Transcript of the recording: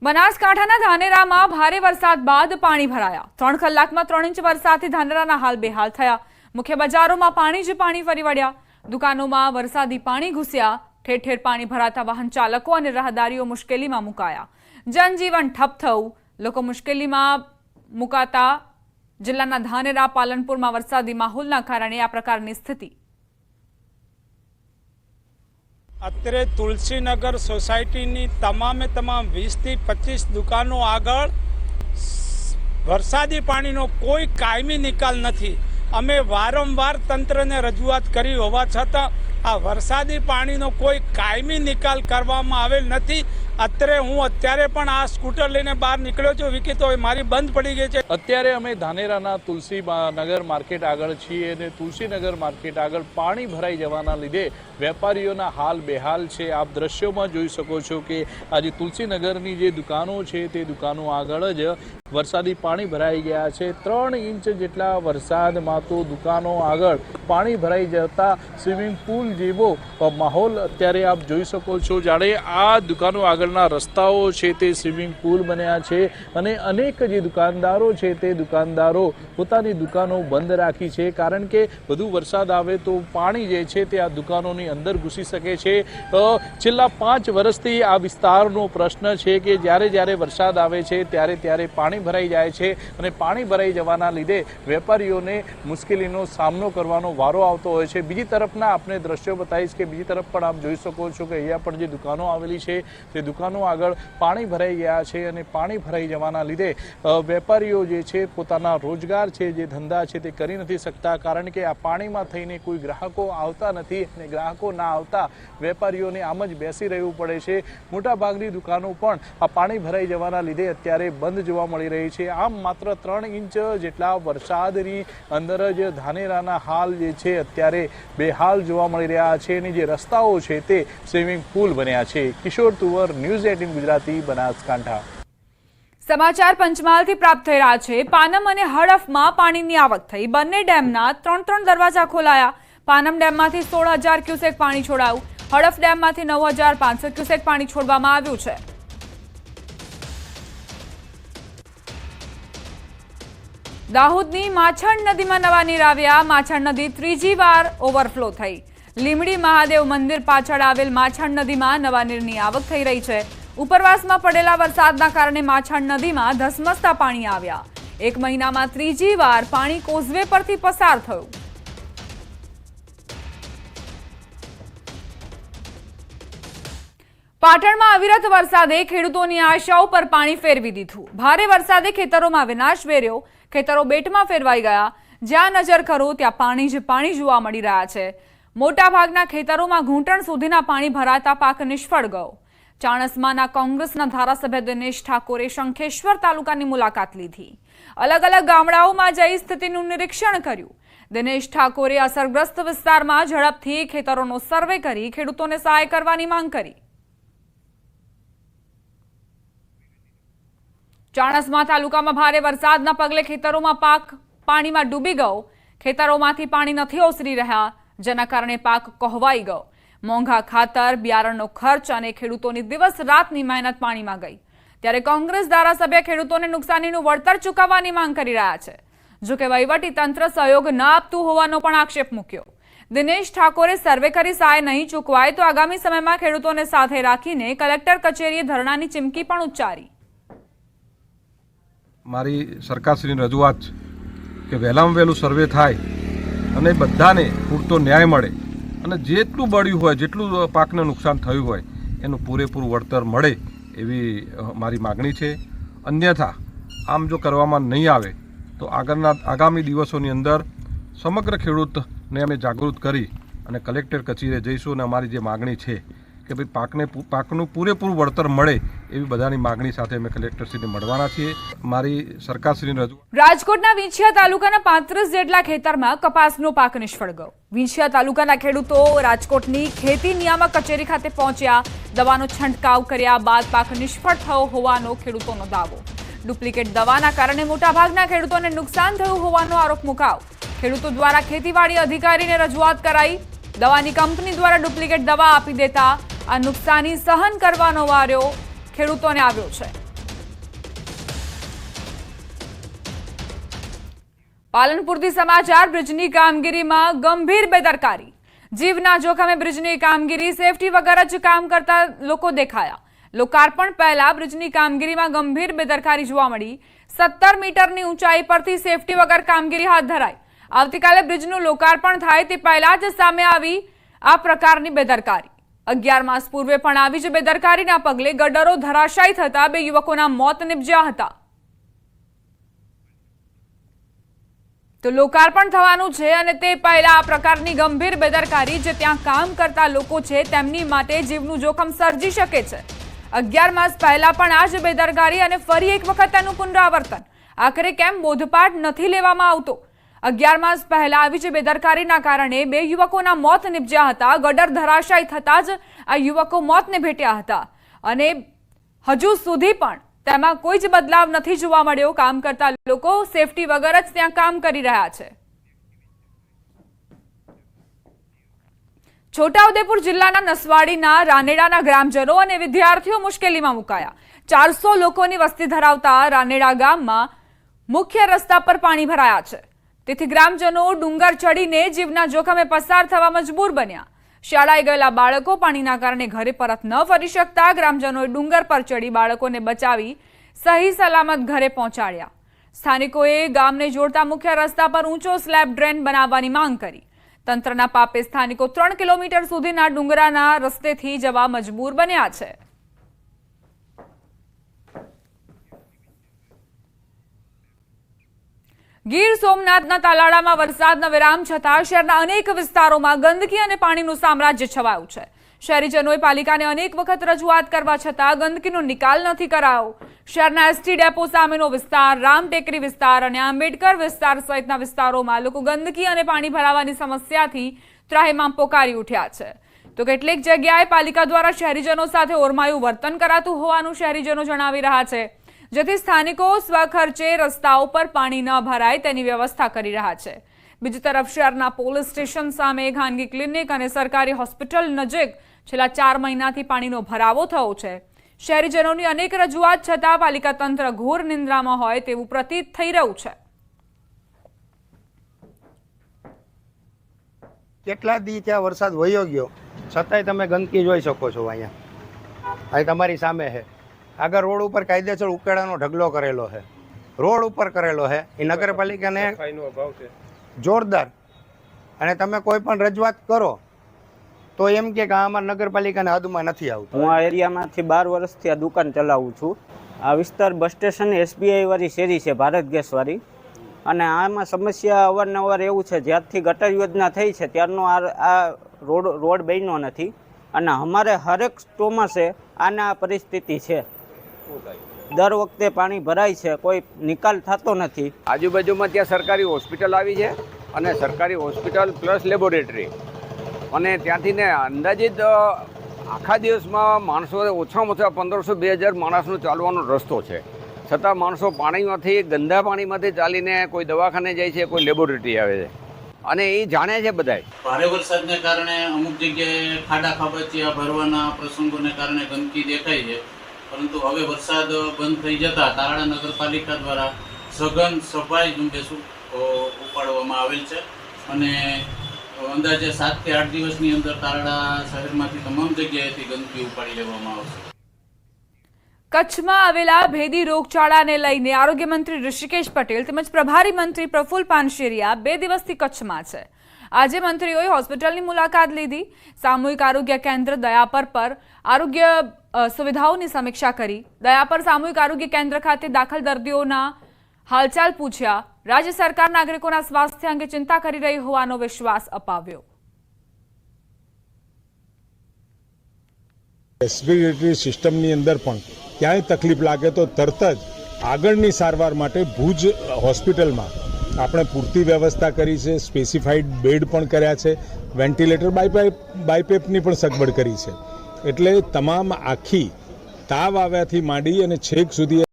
બનાસકાંઠાના ધાનેરામાં ભારે વરસાદ બાદ પાણી ભરાયા। 3 કલાકમાં 3 ઇંચ વરસાદથી ધાનેરાના હાલ બેહાલ થયા। મુખ્ય બજારોમાં પાણી જ પાણી ફરી વળ્યા। દુકાનોમાં વરસાદી પાણી ઘૂસ્યા। ઠેર ઠેર પાણી ભરાતા વાહન ચાલકો અને રાહદારીઓ મુશ્કેલીમાં મુકાયા। જનજીવન ઠપ થયું। લોકો મુશ્કેલીમાં મુકાતા જિલ્લાના ધાનેરા પાલનપુરમાં વરસાદી માહોલના કારણે આ પ્રકારની સ્થિતિ। અત્યારે તુલસીનગર સોસાયટીની તમામે તમામ 20 થી 25 દુકાનો આગળ વરસાદી પાણીનો કોઈ કાયમી નિકાલ નથી। અમે વારંવાર તંત્રને રજૂઆત કરી હોવા છતાં આ વરસાદી પાણીનો કોઈ કાયમી નિકાલ કરવામાં આવેલ નથી। અત્યારે પણ આ સ્કૂટર લઈને બહાર નીકળ્યો છું વિકી, તો મારી બંધ પડી ગઈ છે। અત્યારે અમે ધાનેરાના તુલસીનગર માર્કેટ આગળ છીએ અને તુલસીનગર માર્કેટ આગળ પાણી ભરાઈ જવાના લીધે વેપારીઓના હાલ બેહાલ છે। આપ દ્રશ્યોમાં જોઈ શકો છો કે આજે તુલસીનગરની જે દુકાનો છે તે દુકાનો આગળ જ વરસાદી પાણી ભરાઈ ગયા છે। 3 ઇંચ જેટલા વરસાદમાં તો દુકાનો આગળ પાણી ભરાઈ જતા સ્વિમિંગ પુલ જેવો માહોલ અત્યારે આપ જોઈ શકો છો। જાણે આ દુકાનો આગળના રસ્તાઓ છે તે સ્વિમિંગ પુલ બન્યા છે અને અનેક જે દુકાનદારો છે તે દુકાનદારો પોતાની દુકાનો બંધ રાખી છે, કારણ કે વધુ વરસાદ આવે તો પાણી જે છે તે આ દુકાનોની અંદર ઘૂસી શકે છે। છેલ્લા 5 વર્ષથી આ વિસ્તારનો પ્રશ્ન છે કે જ્યારે વરસાદ આવે છે ત્યારે પાણી ભરાઈ જાય છે અને પાણી ભરાઈ જવાના લીધે વેપારીઓને મુશ્કેલીનો સામનો કરવાનો વારો આવતો હોય છે। બીજી તરફના આપણે દ્રશ્યો બતાવીશ કે બીજી તરફ પણ આપ જોઈ શકો છો કે અહીંયા પણ જે દુકાનો આવેલી છે તે દુકાનો આગળ પાણી ભરાઈ ગયા છે અને પાણી ભરાઈ જવાના લીધે વેપારીઓ જે છે પોતાના રોજગાર છે, જે ધંધા છે તે કરી નથી શકતા, કારણ કે આ પાણીમાં થઈને કોઈ ગ્રાહકો આવતા નથી અને ગ્રાહકો ના આવતા વેપારીઓને આમ જ બેસી રહેવું પડે છે। મોટાભાગની દુકાનો પણ આ પાણી ભરાઈ જવાના લીધે અત્યારે બંધ જોવા મળી રહી છે। આમ માત્ર 3 ઇંચ જેટલા વરસાદની અંદર જ ધાનેરાના હાલ જે છે અત્યારે બેહાલ જોવા મળી રહ્યા છે અને જે રસ્તાઓ છે તે સ્વિમિંગ પુલ બન્યા છે। કિશોર તુવર, ન્યૂઝ 18 ગુજરાતી, બનાસકાંઠા। સમાચાર પંચમહાલથી પ્રાપ્ત થઈ રહ્યા છે। પાનમ અને હડફમાં પાણીની આવક થઈ। બંને ડેમના 3 દરવાજા ખોલાયા। પાનમ ડેમમાંથી 16,000 ક્યુસેક પાણી છોડાયું। હડફ ડેમમાંથી 9,500 ક્યુસેક પાણી છોડવામાં આવ્યું છે। દાહોદની માછણ નદીમાં નવા નીર આવ્યા। માછણ નદી ત્રીજી વાર ઓવરફ્લો થઈ। લીમડી મહાદેવ મંદિર પાછળ આવેલ માછણ નદીમાં નવા નીરની આવક થઈ રહી છે। ઉપરવાસમાં પડેલા વરસાદના કારણે માછણ નદીમાં ધસમસતા પાણી આવ્યા। 1 મહિનામાં ત્રીજી વાર પાણી કોઝવે પરથી પસાર થયું। પાટણમાં અવિરત વરસાદે ખેડૂતોની આશાઓ પર પાણી ફેરવી દીધું। ભારે વરસાદે ખેતરોમાં વિનાશ વેર્યો। ખેતરો બેટમાં ફેરવાઈ ગયા। જ્યાં નજર કરો ત્યાં પાણી જ પાણી જોવા મળી રહ્યા છે। મોટાભાગના ખેતરોમાં ઘૂંટણ સુધીના પાણી ભરાતા પાક નિષ્ફળ ગયો। ચાણસ્માના કોંગ્રેસના ધારાસભ્ય દિનેશ ઠાકોરે શંખેશ્વર તાલુકાની મુલાકાત લીધી। અલગ અલગ ગામડાઓમાં જઈ સ્થિતિનું નિરીક્ષણ કર્યું। દિનેશ ઠાકોરે અસરગ્રસ્ત વિસ્તારમાં ઝડપથી ખેતરોનો સર્વે કરી ખેડૂતોને સહાય કરવાની માંગ કરી। ચાણસ્મા તાલુકામાં ભારે વરસાદના પગલે ખેતરોમાં પાક પાણીમાં ડૂબી ગયો। ખેતરોમાંથી પાણી નથી ઓસરી રહ્યા, જેના કારણે પાક કોહવાઈ ગયો। મોંઘા ખાતર, બિયારણનો ખર્ચ અને ખેડૂતોની દિવસ રાતની મહેનત પાણીમાં ગઈ। ત્યારે કોંગ્રેસ ધારાસભ્ય ખેડૂતોને નુકસાનીનું વળતર ચૂકવવાની માંગ કરી રહ્યા છે। જોકે વહીવટી તંત્ર સહયોગ ન આપતું હોવાનો પણ આક્ષેપ મૂક્યો। દિનેશ ઠાકોરે સર્વે કરી સહાય નહીં ચૂકવાય તો આગામી સમયમાં ખેડૂતોને સાથે રાખીને કલેક્ટર કચેરીએ ધરણાની ચીમકી પણ ઉચ્ચારી। મારી સરકારશ્રીની રજૂઆત કે વહેલામાં વહેલું સર્વે થાય અને બધાને પૂરતો ન્યાય મળે અને જેટલું બળ્યું હોય, જેટલું પાકને નુકસાન થયું હોય એનું પૂરેપૂરું વળતર મળે એવી મારી માગણી છે। અન્યથા આમ જો કરવામાં નહીં આવે તો આગામી દિવસોની અંદર સમગ્ર ખેડૂતને અમે જાગૃત કરી અને કલેક્ટર કચેરીએ જઈશું અને અમારી જે માગણી છે કે ભાઈ પાકનું પૂરેપૂરું વળતર મળે એવી બધાની માગણી સાથે અમે કલેક્ટરશ્રીને મળવાના છીએ। મારી સરકારશ્રીની રજૂઆત। રાજકોટના વિંછિયા તાલુકાના 35 જેટલા ખેતરમાં કપાસનો પાક નિષ્ફળ ગયો। વિંછિયા તાલુકાના ખેડૂતો રાજકોટની ખેતી નિયામક કચેરી ખાતે પહોંચ્યા। દવાનો છંટકાવ કર્યા બાદ પાક નિષ્ફળ થયો હોવાનો ખેડૂતોનો દાવો। ડુપ્લિકેટ દવાના કારણે મોટાભાગના ખેડૂતોને નુકસાન થયું હોવાનો આરોપ મુકાયો। ખેડૂતો દ્વારા ખેતીવાડી અધિકારીને રજૂઆત કરાઈ। દવાની કંપની દ્વારા ડુપ્લિકેટ દવા આપી દેતા આ નુકસાની સહન કરવાનો વારો ખેડૂતોને આવ્યો છે। પાલનપુરથી સમાચાર બ્રિજની કામગીરીમાં ગંભીર બેદરકારી. જીવના જોખમે બ્રિજની કામગીરી સેફટી વગર જ કામ કરતા લોકો દેખાયા. લોકાર્પણ પહેલા બ્રિજની કામગીરીમાં ગંભીર બેદરકારી જોવા મળી. 17 મીટરની ઊંચાઈ પરથી સેફટી વગર કામગીરી હાથ ધરાઈ. આવતીકાલે બ્રિજનું લોકાર્પણ થાય તે પહેલા જ સામે આવી આ પ્રકારની બેદરકારી. 11 માસ પૂર્વે પણ આવી જ બેદરકારીના પગલે ગડરો ધરાશાયી થતા 2 યુવકોના મોત નિપજ્યા હતા. તો લોકાર્પણ થવાનું છે અને તે પહેલા આ પ્રકારની ગંભીર બેદરકારી જે ત્યાં કામ કરતા લોકો છે તેમની માટે જીવનું જોખમ સર્જી શકે છે. 11 માસ પહેલા પણ આ જ બેદરકારી અને ફરી એક વખત તેનું પુનરાવર્તન. આખરે કેમ બોધપાઠ નથી લેવામાં આવતો? 11 માસ પહેલા આવી જ બેદરકારીના કારણે 2 યુવકોના મોત નિપજ્યા હતા. ગડર ધરાશાયી થતા જ આ યુવકો મોતને ભેટ્યા હતા અને હજુ સુધી પણ તેમાં કોઈ જ બદલાવ નથી જોવા મળ્યો. કામ કરતા લોકો સેફટી વગર જ ત્યાં કામ કરી રહ્યા છે. છોટાઉદેપુર જિલ્લાના નસવાડીના રાનેડાના ગ્રામજનો અને વિદ્યાર્થીઓ મુશ્કેલીમાં મુકાયા. 400 લોકોની વસ્તી ધરાવતા રાનેડા ગામમાં મુખ્ય રસ્તા પર પાણી ભરાયા છે. તેથી ગ્રામજનો ડુંગર ચડીને જીવના જોખમે પસાર થવા મજબૂર બન્યા. શાળાએ ગયેલા બાળકો પાણીના કારણે ઘરે પરત ન ફરી શકતા ગ્રામજનોએ ડુંગર પર ચડી બાળકોને બચાવી સહી સલામત ઘરે પહોંચાડ્યા. સ્થાનિકોએ ગામને જોડતા મુખ્ય રસ્તા પર ઊંચો સ્લેબ ડ્રેન બનાવવાની માંગ કરી. તંત્રના પાપે સ્થાનિકો 3 કિલોમીટર સુધીના ડુંગરાના રસ્તેથી જવા મજબૂર બન્યા છે. ગીર સોમનાથના તાલાળામાં વરસાદના વિરામ છતાં શહેરના અનેક વિસ્તારોમાં ગંદકી અને પાણીનું સામ્રાજ્ય છવાયું છે. શહેરીજનોએ પાલિકાને અનેક વખત રજૂઆત કરવા છતાં ગંદકીનો નિકાલ નથી કરાયો. શહેરના એસટી ડેપો સામેનો વિસ્તાર, રામટેકરી વિસ્તાર અને આંબેડકર વિસ્તાર સહિતના વિસ્તારોમાં લોકો ગંદકી અને પાણી ભરાવાની સમસ્યાથી ત્રાહિમામ પોકારી ઉઠ્યા છે. તો કેટલીક જગ્યાએ પાલિકા દ્વારા શહેરીજનો સાથે ઓરમાયું વર્તન કરાતું હોવાનું શહેરીજનો જણાવી રહ્યા છે. જેથી સ્થાનિકો સ્વખર્ચે રસ્તાઓ પર પાણી ન ભરાય તેની વ્યવસ્થા કરી રહ્યા છે. બીજી તરફ શહેરના પોલીસ સ્ટેશન સામે ખાનગી ક્લિનિક અને સરકારી હોસ્પિટલ નજીક છેલ્લા 4 મહિનાથી પાણીનો ભરાવો થયો છે. શહેરીજનોની અનેક રજૂઆત છતાં પાલિકા તંત્ર ઘોર નિંદ્રામાં હોય તેવું પ્રતીત થઈ રહ્યું છે. કેટલા દી ત્યાં વરસાદ વયો ગયો છતાંય તમે ગંદકી જોઈ શકો છો. અહીંયા અહીં તમારી સામે છે. આગળ રોડ ઉપર કાયદેસર ઉકેડાનો ઢગલો કરેલો છે. રોડ ઉપર કરેલો છે. એ નગરપાલિકાને જોરદાર. અને તમે કોઈ પણ રજૂઆત કરો તો એમ કે આમાં નગરપાલિકાને હદમાં નથી આવતું. હું આ એરિયામાંથી 12 વર્ષથી આ દુકાન ચલાવું છું. આ વિસ્તાર બસ સ્ટેશન SBI વાળી શેરી છે, ભારત ગેસ વાળી. અને આમાં સમસ્યા અવારનવાર એવું છે, જ્યારથી ગટર યોજના થઈ છે ત્યારનો આ રોડ બન્યો નથી. અને અમારે હરેક ચોમાસે આના પરિસ્થિતિ છે. દર વખતે પાણી ભરાય છે, કોઈ નિકાલ થતો નથી. આજુબાજુમાં ત્યાં સરકારી હોસ્પિટલ આવી છે અને સરકારી હોસ્પિટલ પ્લસ લેબોરેટરી, અને ત્યાંથી ને અંદાજિત આખા દિવસમાં માણસો ઓછામાં ઓછા 1500-2000 માણસનો ચાલવાનો રસ્તો છે. છતાં માણસો પાણીમાંથી, ગંદા પાણીમાંથી ચાલીને કોઈ દવાખાને જાય છે, કોઈ લેબોરેટરી આવે છે. અને એ જાણે છે બધાય. ભારે વરસાદને કારણે અમુક જગ્યાએ ખાડા ખાબોચિયા ભરવાના પ્રસંગોને કારણે ગંદકી દેખાય છે. પરંતુ હવે વરસાદ બંધ થઈ જતા તાલાળા નગરપાલિકા દ્વારા સઘન સફાઈ ઝુંબેશ ઉપાડવામાં આવેલ છે અને અંદાજે 7 થી 8 દિવસની અંદર તાલાળા શહેરમાંથી તમામ જગ્યાએથી ગંદકી ઉપાડી લેવામાં આવશે. કચ્છમાં આવેલા ભેદી રોગચાળાને લઈને આરોગ્ય મંત્રી ઋષિકેશ પટેલ તેમજ પ્રભારી મંત્રી પ્રફુલ પાનશેરિયા 2 દિવસથી કચ્છમાં છે. આજે મંત્રીઓએ હોસ્પિટલની મુલાકાત લીધી. સામૂહિક આરોગ્ય કેન્દ્ર દયાપર પર આરોગ્ય સુવિધાઓની સમીક્ષા કરી. દયાપર સામૂહિક આરોગ્ય કેન્દ્ર ખાતે દાખલ દર્દીઓના હાલચાલ પૂછ્યા. રાજ્ય સરકાર નાગરિકોના સ્વાસ્થ્ય અંગે ચિંતા કરી રહી હોવાનો વિશ્વાસ અપાવ્યો. રેસ્પિરેટરી સિસ્ટમની અંદર પણ ક્યાંય તકલીફ લાગે તો તરત જ આગળની સારવાર માટે ભુજ હોસ્પિટલમાં આપણે પૂરતી વ્યવસ્થા કરી છે. સ્પેસિફાઈડ બેડ પણ કર્યા છે. વેન્ટિલેટર બાયપેપની પણ સગવડ કરી છે. એટલે તમામ આખી તાવ આવ્યાથી માંડી અને છેક સુધી